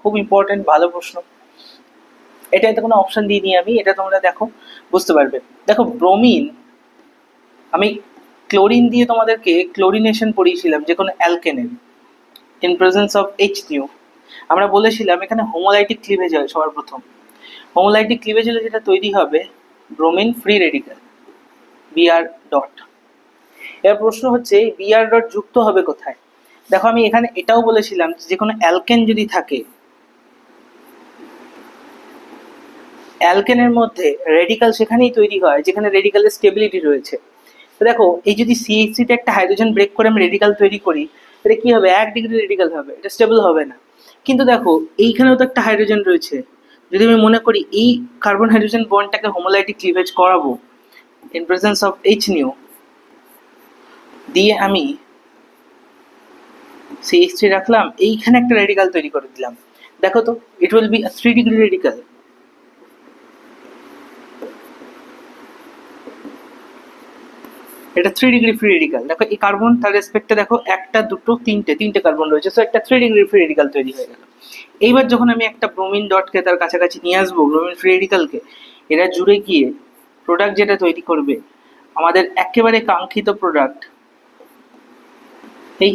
খুব ইম্পর্টেন্ট, ভালো প্রশ্ন। এটাতে কোনো অপশন দিইনি আমি, এটা তোমরা দেখো বুঝতে পারবে। দেখো ব্রোমিন, আমি ক্লোরিন দিয়ে তোমাদেরকে ক্লোরিনেশন পড়িয়েছিলাম যে কোনো অ্যালকেনের ইন প্রেজেন্স অফ H আমরা বলেছিলাম এখানে হোমোলাইটিক ক্লিভেজ হয় সবার প্রথম। হোমোলাইটিক ক্লিভেজ হলে যেটা তৈরি হবে bromine free radical Br dot. এবার প্রশ্ন হচ্ছে Br ডট যুক্ত হবে কোথায়? দেখো আমি এখানে এটাও বলেছিলাম যে কোনো অ্যালকেন যদি থাকে, অ্যালকেনের মধ্যে রেডিক্যাল সেখানেই তৈরি হয় যেখানে রেডিক্যালের স্টেবিলিটি রয়েছে। তো দেখো এই যদি CH3 তে একটা হাইড্রোজেন ব্রেক করে আমি রেডিক্যাল তৈরি করি, এটা কি হবে? 1 ডিগ্রি রেডিক্যাল হবে, এটা স্টেবল হবে না। কিন্তু দেখো এইখানেও তো একটা হাইড্রোজেন রয়েছে, যদি আমি মনে করি এই কার্বন হাইড্রোজেন বন্ডটাকে হোমোলাইটিক ক্লিভেজ করাবো ইন প্রেজেন্স অফ H দিয়ে আমি CH3 রাখলাম, এইখানে একটা রেডিক্যাল তৈরি করে দিলাম, দেখো তো it will be 3 degree radical. এটা 3 ডিগ্রি ফ্রি রেডিক্যাল। দেখো এই কার্বন তার রেসপেক্টে দেখো একটা দুটো তিনটে কার্বন রয়েছে, সো একটা 3 ডিগ্রি ফ্রি রেডিক্যাল তৈরি হয়ে গেল। এইবার যখন আমি একটা ব্রোমিন ডটকে তার কাছাকাছি নিয়ে আসবো, ব্রোমিন ফ্রি রেডিক্যালকে, এরা জুড়ে গিয়ে প্রোডাক্ট যেটা তৈরি করবে আমাদের একেবারে কাঙ্ক্ষিত প্রোডাক্ট, এই